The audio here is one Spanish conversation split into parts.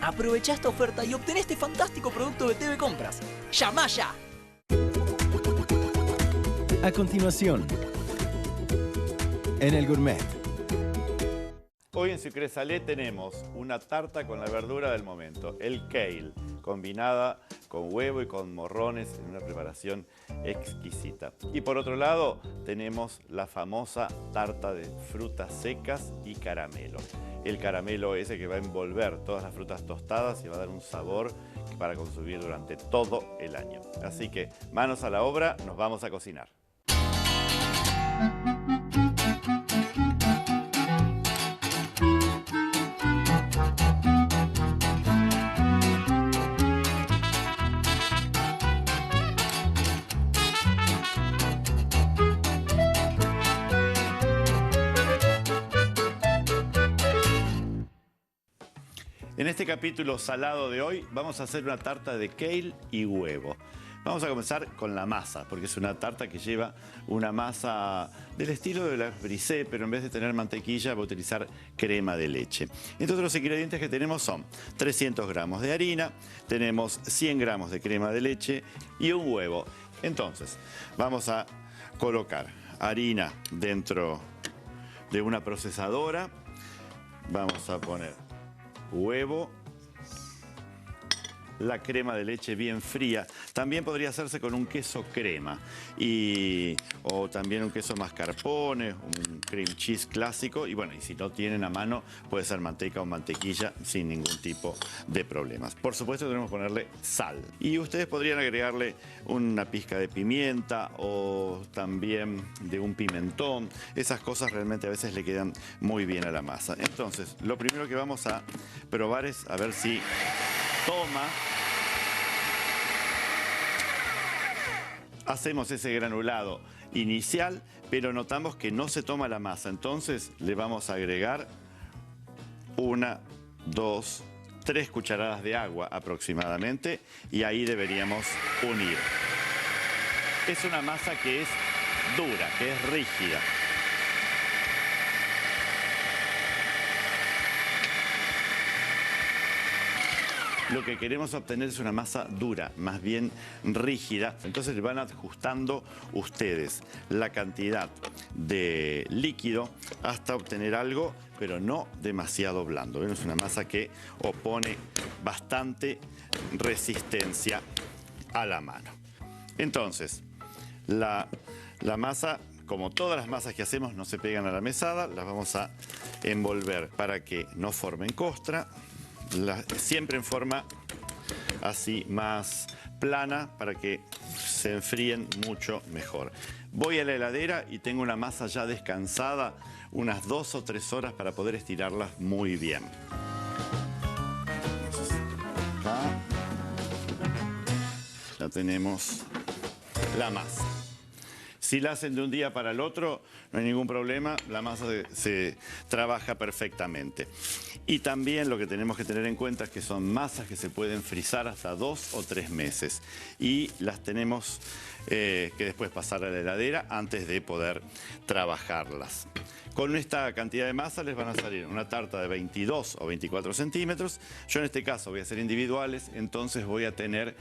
Aprovecha esta oferta y obtén este fantástico producto de TV Compras. ¡Llama ya! A continuación, en el Gourmet. Hoy en Sucre Salé tenemos una tarta con la verdura del momento, el kale, combinada con huevo y con morrones en una preparación exquisita. Y por otro lado tenemos la famosa tarta de frutas secas y caramelo. El caramelo ese que va a envolver todas las frutas tostadas y va a dar un sabor para consumir durante todo el año. Así que manos a la obra, nos vamos a cocinar. En este capítulo salado de hoy vamos a hacer una tarta de kale y huevo. Vamos a comenzar con la masa, porque es una tarta que lleva una masa del estilo de la brisée, pero en vez de tener mantequilla va a utilizar crema de leche. Entonces los ingredientes que tenemos son 300 gramos de harina, tenemos 100 gramos de crema de leche y un huevo. Entonces vamos a colocar harina dentro de una procesadora, vamos a poner huevo, la crema de leche bien fría. También podría hacerse con un queso crema o también un queso mascarpone, un cream cheese clásico. Y bueno, y si no tienen a mano, puede ser manteca o mantequilla sin ningún tipo de problemas. Por supuesto, tenemos que ponerle sal. Y ustedes podrían agregarle una pizca de pimienta o también de un pimentón. Esas cosas realmente a veces le quedan muy bien a la masa. Entonces, lo primero que vamos a probar es a ver si toma. Hacemos ese granulado inicial, pero notamos que no se toma la masa. Entonces le vamos a agregar 1, 2, 3 cucharadas de agua aproximadamente y ahí deberíamos unir. Es una masa que es dura, que es rígida. Lo que queremos obtener es una masa dura, más bien rígida. Entonces le van ajustando ustedes la cantidad de líquido hasta obtener algo, pero no demasiado blando. ¿Ven? Es una masa que opone bastante resistencia a la mano. Entonces, la masa, como todas las masas que hacemos, no se pegan a la mesada. Las vamos a envolver para que no formen costra. Siempre en forma así más plana para que se enfríen mucho mejor. Voy a la heladera y tengo una masa ya descansada unas 2 o 3 horas para poder estirarlas muy bien. Acá ya tenemos la masa. Si la hacen de un día para el otro, no hay ningún problema, la masa se trabaja perfectamente. Y también lo que tenemos que tener en cuenta es que son masas que se pueden frizar hasta 2 o 3 meses. Y las tenemos que después pasar a la heladera antes de poder trabajarlas. Con esta cantidad de masa les van a salir una tarta de 22 o 24 centímetros. Yo en este caso voy a hacer individuales, entonces voy a tener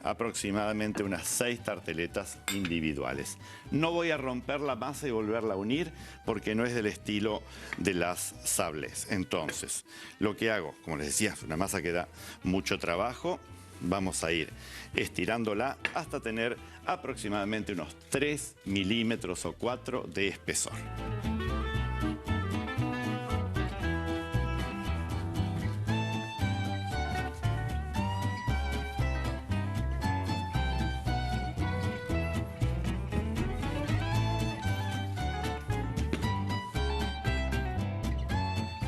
aproximadamente unas 6 tarteletas individuales. No voy a romper la masa y volverla a unir porque no es del estilo de las sablés. Entonces, lo que hago, como les decía, es una masa que da mucho trabajo. Vamos a ir estirándola hasta tener aproximadamente unos 3 milímetros o 4 de espesor.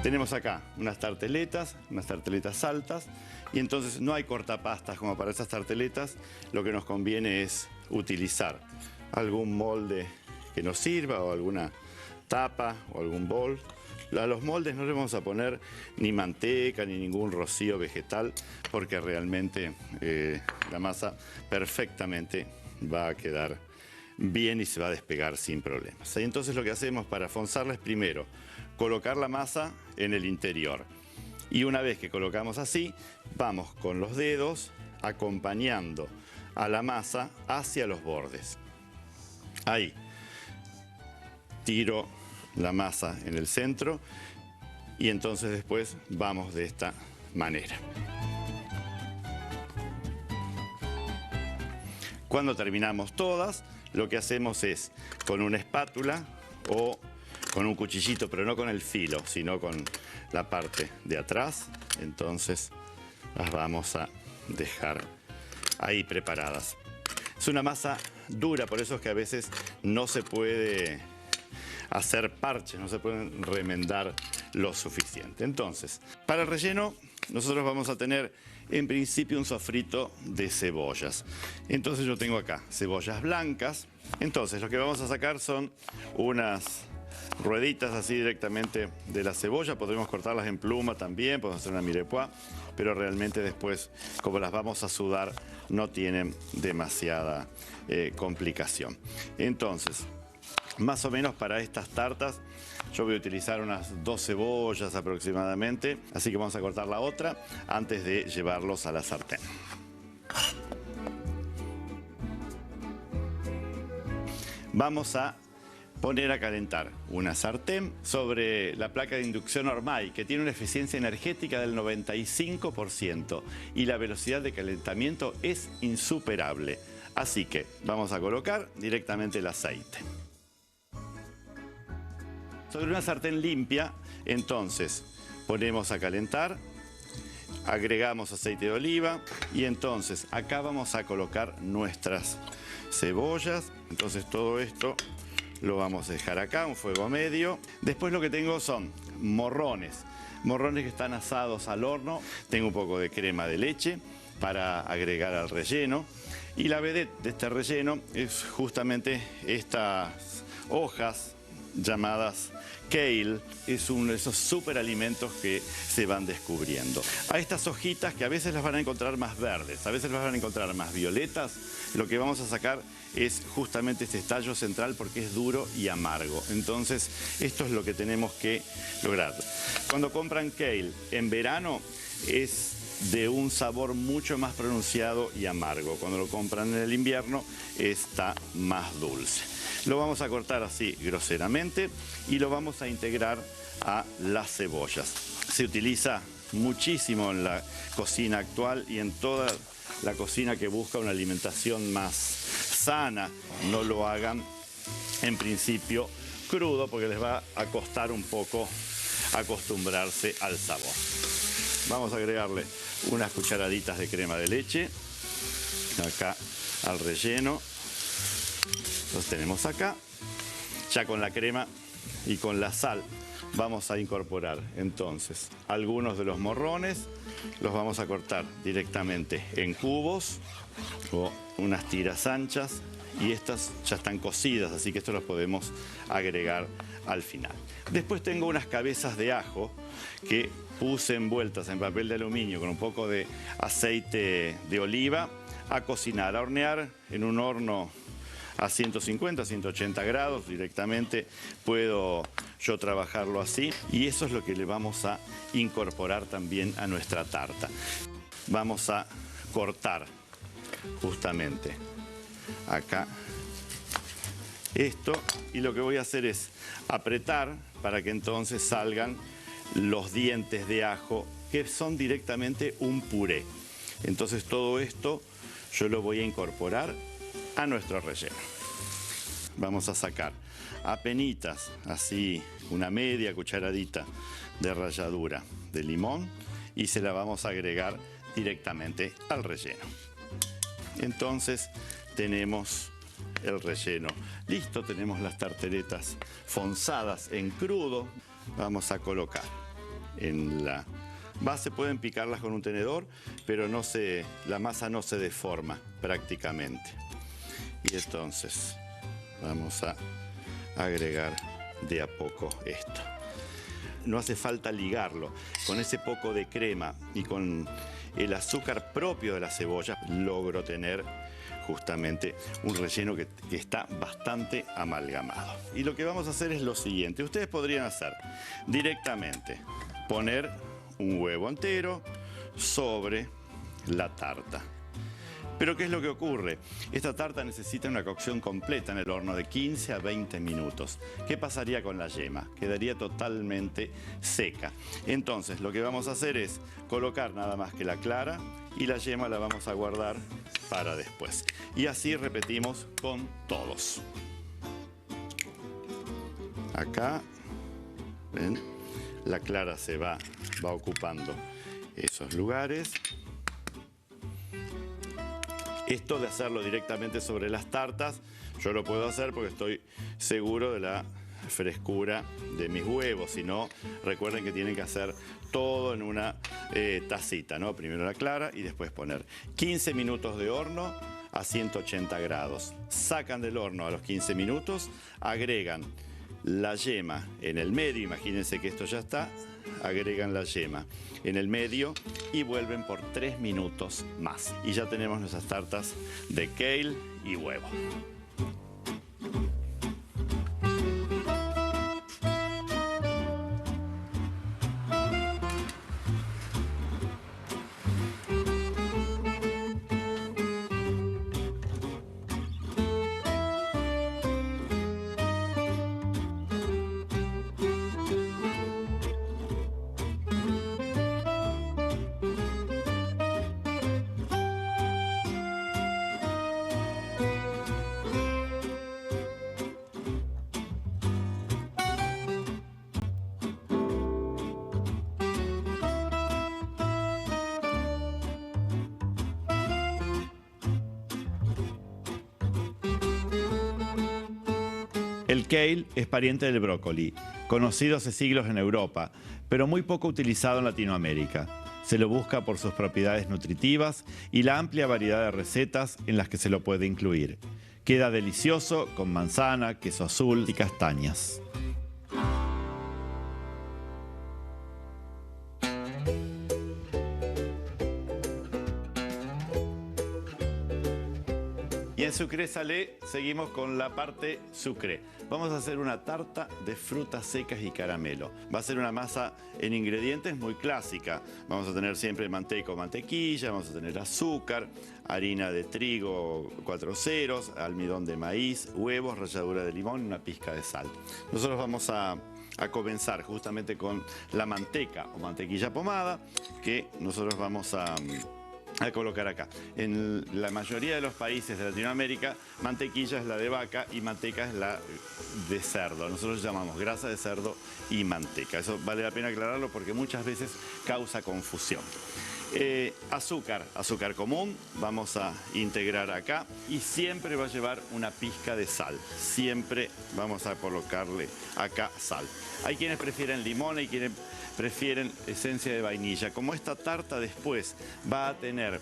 Tenemos acá unas tarteletas altas y entonces no hay cortapastas como para esas tarteletas. Lo que nos conviene es utilizar algún molde que nos sirva o alguna tapa o algún bol. A los moldes no le vamos a poner ni manteca ni ningún rocío vegetal porque realmente la masa perfectamente va a quedar bien y se va a despegar sin problemas. Y entonces lo que hacemos para fonzarla es primero colocar la masa en el interior Y una vez que colocamos así, vamos con los dedos acompañando a la masa hacia los bordes. Ahí. Tiro la masa en el centro y entonces después vamos de esta manera. Cuando terminamos todas, lo que hacemos es con una espátula o con un cuchillito, pero no con el filo, sino con la parte de atrás. Entonces las vamos a dejar ahí preparadas. Es una masa dura, por eso es que a veces no se puede hacer parches, no se pueden remendar lo suficiente. Entonces, para el relleno nosotros vamos a tener en principio un sofrito de cebollas. Entonces yo tengo acá cebollas blancas. Entonces lo que vamos a sacar son unas rueditas así directamente de la cebolla. Podemos cortarlas en pluma también, podemos hacer una mirepoix, pero realmente después, como las vamos a sudar, no tienen demasiada complicación. Entonces, más o menos para estas tartas yo voy a utilizar unas 2 cebollas aproximadamente, así que vamos a cortar la otra antes de llevarlos a la sartén. Vamos a poner a calentar una sartén sobre la placa de inducción Ormay, que tiene una eficiencia energética del 95% y la velocidad de calentamiento es insuperable. Así que vamos a colocar directamente el aceite. Sobre una sartén limpia, entonces ponemos a calentar, agregamos aceite de oliva y entonces acá vamos a colocar nuestras cebollas. Entonces todo esto lo vamos a dejar acá, un fuego medio. Después lo que tengo son morrones que están asados al horno. Tengo un poco de crema de leche para agregar al relleno. Y la vedette de este relleno es justamente estas hojas llamadas kale. Es uno de esos superalimentos que se van descubriendo. A estas hojitas, que a veces las van a encontrar más verdes, a veces las van a encontrar más violetas, lo que vamos a sacar es justamente este tallo central porque es duro y amargo. Entonces, esto es lo que tenemos que lograr. Cuando compran kale en verano, es de un sabor mucho más pronunciado y amargo. Cuando lo compran en el invierno, está más dulce. Lo vamos a cortar así groseramente y lo vamos a integrar a las cebollas. Se utiliza muchísimo en la cocina actual y en toda la cocina que busca una alimentación más sana. No lo hagan en principio crudo porque les va a costar un poco acostumbrarse al sabor. Vamos a agregarle unas cucharaditas de crema de leche acá al relleno. Los tenemos acá. Ya con la crema y con la sal vamos a incorporar entonces algunos de los morrones. Los vamos a cortar directamente en cubos o unas tiras anchas. Y estas ya están cocidas, así que esto los podemos agregar al final. Después tengo unas cabezas de ajo que puse envueltas en papel de aluminio con un poco de aceite de oliva a cocinar, a hornear en un horno a 150, 180 grados directamente. Puedo yo trabajarlo así y eso es lo que le vamos a incorporar también a nuestra tarta. Vamos a cortar justamente acá esto y lo que voy a hacer es apretar para que entonces salgan los dientes de ajo que son directamente un puré. Entonces todo esto yo lo voy a incorporar a nuestro relleno. Vamos a sacar apenitas, así una media cucharadita de ralladura de limón y se la vamos a agregar directamente al relleno. Entonces tenemos el relleno listo, tenemos las tarteletas fonzadas en crudo. Vamos a colocar en la base, pueden picarlas con un tenedor, pero la masa no se deforma prácticamente. Y entonces vamos a agregar de a poco esto. No hace falta ligarlo. Con ese poco de crema y con el azúcar propio de la cebolla, logro tener justamente un relleno que está bastante amalgamado. Y lo que vamos a hacer es lo siguiente. Ustedes podrían hacer directamente, poner un huevo entero sobre la tarta. Pero ¿qué es lo que ocurre? Esta tarta necesita una cocción completa en el horno de 15 a 20 minutos. ¿Qué pasaría con la yema? Quedaría totalmente seca. Entonces, lo que vamos a hacer es colocar nada más que la clara y la yema la vamos a guardar para después. Y así repetimos con todos. Acá, ¿ven? La clara se va ocupando esos lugares. Esto de hacerlo directamente sobre las tartas, yo lo puedo hacer porque estoy seguro de la frescura de mis huevos. Si no, recuerden que tienen que hacer todo en una tacita, ¿no? Primero la clara y después poner 15 minutos de horno a 180 grados. Sacan del horno a los 15 minutos, agregan la yema en el medio, imagínense que esto ya está, agregan la yema en el medio y vuelven por 3 minutos más. Y ya tenemos nuestras tartas de kale y huevo. El kale es pariente del brócoli, conocido hace siglos en Europa, pero muy poco utilizado en Latinoamérica. Se lo busca por sus propiedades nutritivas y la amplia variedad de recetas en las que se lo puede incluir. Queda delicioso con manzana, queso azul y castañas. Y en Sucré Salé seguimos con la parte sucré. Vamos a hacer una tarta de frutas secas y caramelo. Va a ser una masa en ingredientes muy clásica. Vamos a tener siempre manteca o mantequilla, vamos a tener azúcar, harina de trigo 4 ceros, almidón de maíz, huevos, ralladura de limón y una pizca de sal. Nosotros vamos a comenzar justamente con la manteca o mantequilla pomada que nosotros vamos a colocar acá. En la mayoría de los países de Latinoamérica, mantequilla es la de vaca y manteca es la de cerdo. Nosotros llamamos grasa de cerdo y manteca. Eso vale la pena aclararlo porque muchas veces causa confusión. Azúcar común, vamos a integrar acá y siempre va a llevar una pizca de sal. Siempre vamos a colocarle acá sal. Hay quienes prefieren limón, hay quienes prefieren esencia de vainilla. Como esta tarta después va a tener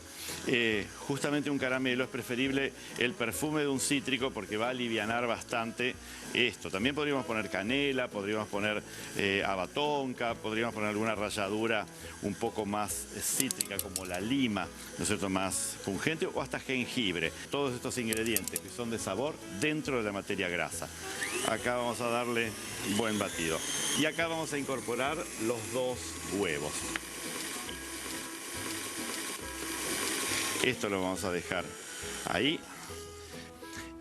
justamente un caramelo, es preferible el perfume de un cítrico porque va a alivianar bastante esto. También podríamos poner canela, podríamos poner abatonca, podríamos poner alguna ralladura un poco más cítrica como la lima, ¿no es cierto?, más pungente, o hasta jengibre. Todos estos ingredientes que son de sabor dentro de la materia grasa. Acá vamos a darle buen batido. Y acá vamos a incorporar los 2 huevos. Esto lo vamos a dejar ahí.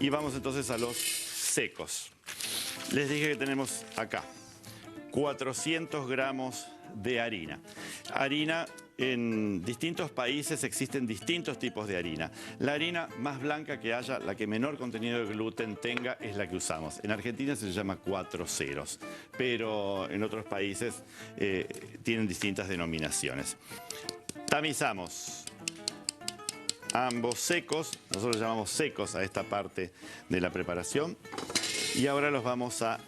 Y vamos entonces a los secos. Les dije que tenemos acá 400 gramos de harina. Harina, en distintos países existen distintos tipos de harina. La harina más blanca que haya, la que menor contenido de gluten tenga, es la que usamos. En Argentina se llama 4 ceros, pero en otros países tienen distintas denominaciones. Tamizamos ambos secos, nosotros llamamos secos a esta parte de la preparación, y ahora los vamos a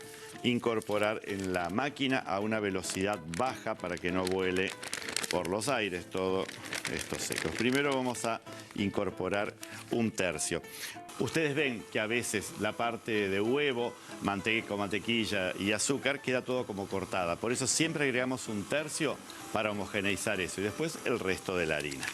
incorporar en la máquina a una velocidad baja para que no vuele por los aires todos estos secos. Primero vamos a incorporar 1/3. Ustedes ven que a veces la parte de huevo, manteca, mantequilla y azúcar queda todo como cortada. Por eso siempre agregamos 1/3 para homogeneizar eso y después el resto de la harina.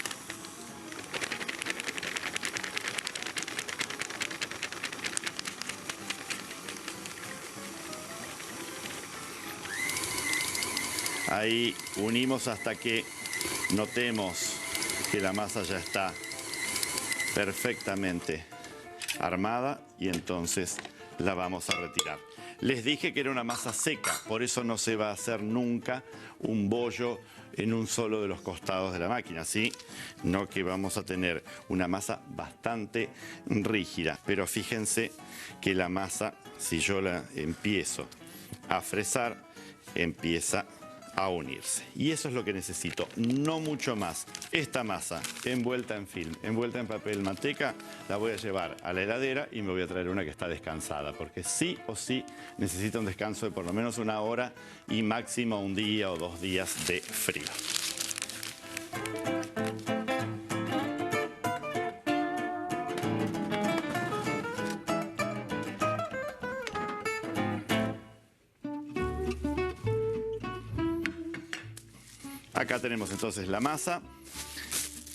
Ahí unimos hasta que notemos que la masa ya está perfectamente armada y entonces la vamos a retirar. Les dije que era una masa seca, por eso no se va a hacer nunca un bollo en un solo de los costados de la máquina, ¿sí? No, que vamos a tener una masa bastante rígida, pero fíjense que la masa, si yo la empiezo a fresar, empieza a unirse. Y eso es lo que necesito, no mucho más. Esta masa envuelta en film, envuelta en papel manteca, la voy a llevar a la heladera y me voy a traer una que está descansada, porque sí o sí necesita un descanso de por lo menos 1 hora y máximo 1 día o 2 días de frío. Acá tenemos entonces la masa.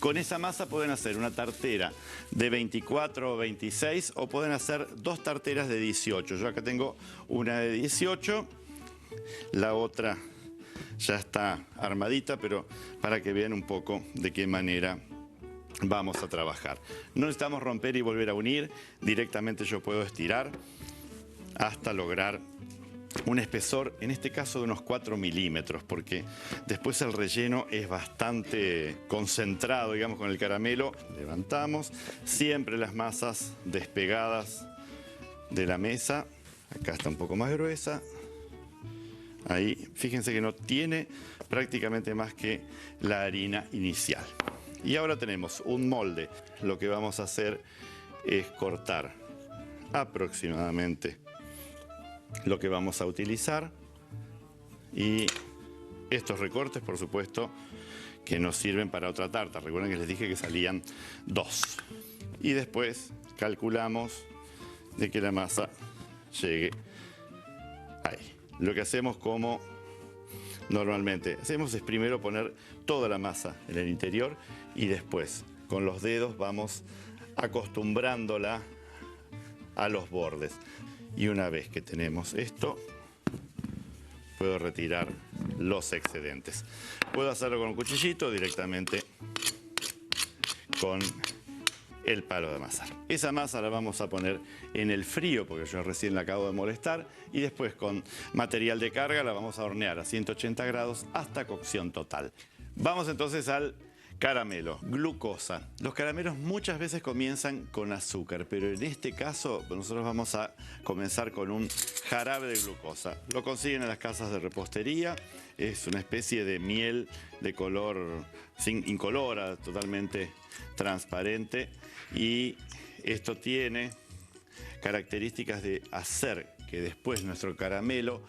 Con esa masa pueden hacer una tartera de 24 o 26 o pueden hacer 2 tarteras de 18. Yo acá tengo una de 18, la otra ya está armadita, pero para que vean un poco de qué manera vamos a trabajar. No necesitamos romper y volver a unir, directamente yo puedo estirar hasta lograr un espesor, en este caso de unos 4 milímetros, porque después el relleno es bastante concentrado, digamos, con el caramelo. Levantamos siempre las masas despegadas de la mesa. Acá está un poco más gruesa. Ahí, fíjense que no tiene prácticamente más que la harina inicial. Y ahora tenemos un molde. Lo que vamos a hacer es cortar aproximadamente lo que vamos a utilizar y estos recortes, por supuesto, que nos sirven para otra tarta. Recuerden que les dije que salían 2. Y después calculamos de que la masa llegue ahí. Lo que hacemos, como normalmente hacemos, es primero poner toda la masa en el interior y después con los dedos vamos acostumbrándola a los bordes. Y una vez que tenemos esto, puedo retirar los excedentes. Puedo hacerlo con un cuchillito, directamente con el palo de amasar. Esa masa la vamos a poner en el frío, porque yo recién la acabo de molestar, y después con material de carga la vamos a hornear a 180 grados hasta cocción total. Vamos entonces al caramelo, glucosa. Los caramelos muchas veces comienzan con azúcar, pero en este caso nosotros vamos a comenzar con un jarabe de glucosa. Lo consiguen en las casas de repostería. Es una especie de miel de color incolora, totalmente transparente. Y esto tiene características de hacer que después nuestro caramelo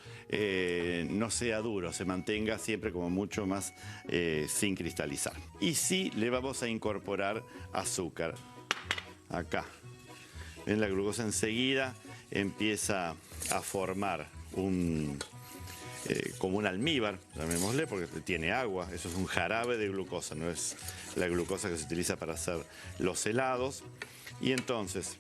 no sea duro, se mantenga siempre como mucho más sin cristalizar. Y sí le vamos a incorporar azúcar. Acá, ven, la glucosa enseguida empieza a formar como un almíbar, llamémosle, porque tiene agua. Eso es un jarabe de glucosa, no es la glucosa que se utiliza para hacer los helados. Y entonces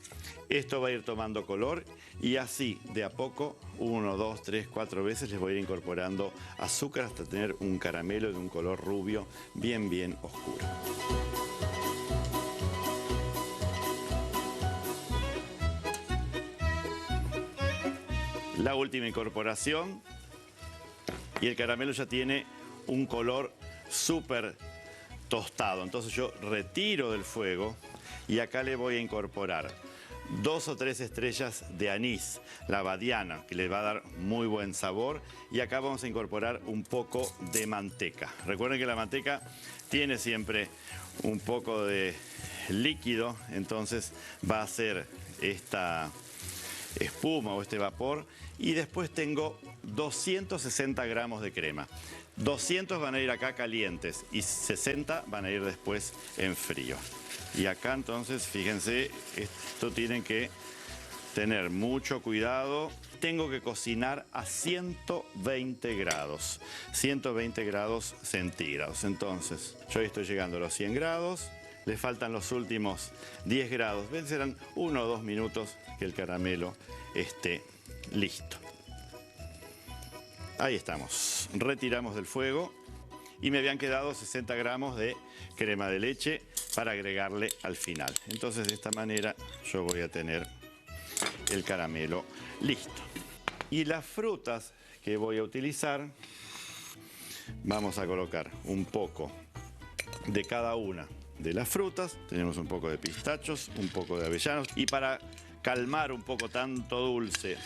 esto va a ir tomando color y así de a poco, 1, 2, 3, 4 veces les voy a ir incorporando azúcar hasta tener un caramelo de un color rubio bien, bien oscuro. La última incorporación y el caramelo ya tiene un color súper tostado. Entonces yo retiro del fuego y acá le voy a incorporar 2 o 3 estrellas de anís, la badiana, que le va a dar muy buen sabor. Y acá vamos a incorporar un poco de manteca. Recuerden que la manteca tiene siempre un poco de líquido, entonces va a hacer esta espuma o este vapor. Y después tengo 260 gramos de crema. 200 van a ir acá calientes y 60 van a ir después en frío. Y acá entonces, fíjense, esto tienen que tener mucho cuidado. Tengo que cocinar a 120 grados, 120 grados centígrados. Entonces, yo estoy llegando a los 100 grados, le faltan los últimos 10 grados. ¿Ven? Serán 1 o 2 minutos que el caramelo esté listo. Ahí estamos. Retiramos del fuego y me habían quedado 60 gramos de crema de leche para agregarle al final. Entonces de esta manera yo voy a tener el caramelo listo. Y las frutas que voy a utilizar, vamos a colocar un poco de cada una de las frutas. Tenemos un poco de pistachos, un poco de avellanos. Y para calmar un poco tanto dulce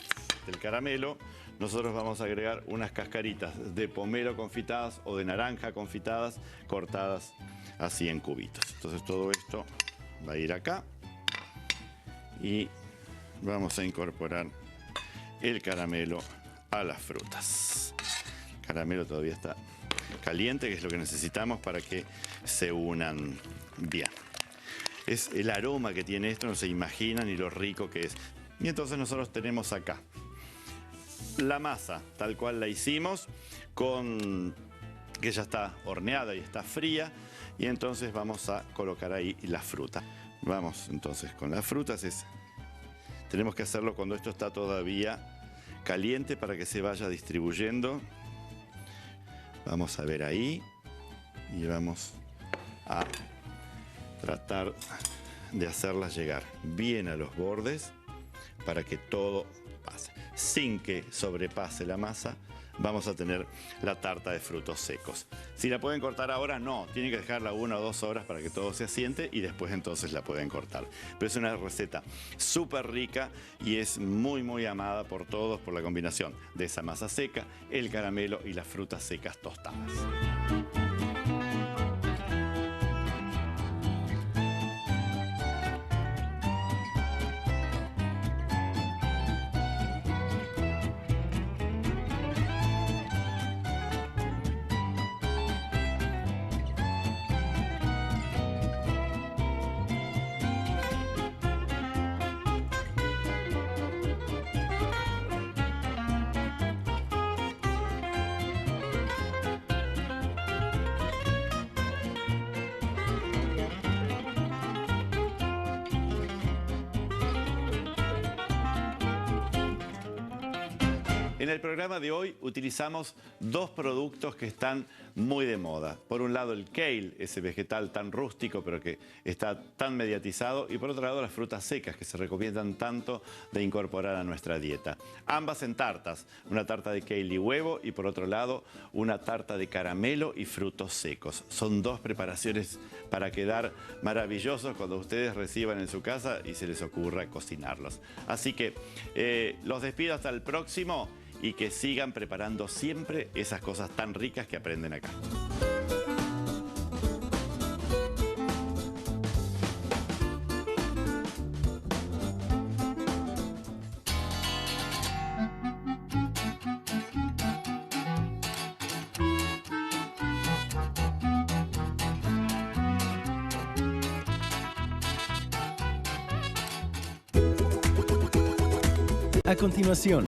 del caramelo, nosotros vamos a agregar unas cascaritas de pomelo confitadas o de naranja confitadas, cortadas así en cubitos. Entonces todo esto va a ir acá y vamos a incorporar el caramelo a las frutas. El caramelo todavía está caliente, que es lo que necesitamos para que se unan bien. Es el aroma que tiene esto, no se imaginan ni lo rico que es. Y entonces nosotros tenemos acá la masa tal cual la hicimos, que ya está horneada y está fría, y entonces vamos a colocar ahí la fruta. Vamos entonces con las frutas. Tenemos que hacerlo cuando esto está todavía caliente para que se vaya distribuyendo. Vamos a ver ahí y vamos a tratar de hacerlas llegar bien a los bordes para que todo pase. Sin que sobrepase la masa, vamos a tener la tarta de frutos secos. Si la pueden cortar ahora, no. Tienen que dejarla 1 o 2 horas para que todo se asiente y después entonces la pueden cortar. Pero es una receta súper rica y es muy, muy amada por todos por la combinación de esa masa seca, el caramelo y las frutas secas tostadas. En el programa de hoy utilizamos 2 productos que están muy de moda. Por un lado el kale, ese vegetal tan rústico pero que está tan mediatizado, y por otro lado las frutas secas que se recomiendan tanto de incorporar a nuestra dieta. Ambas en tartas, una tarta de kale y huevo y por otro lado una tarta de caramelo y frutos secos. Son 2 preparaciones para quedar maravillosos cuando ustedes reciban en su casa y se les ocurra cocinarlos. Así que los despido hasta el próximo. Y que sigan preparando siempre esas cosas tan ricas que aprenden acá. A continuación,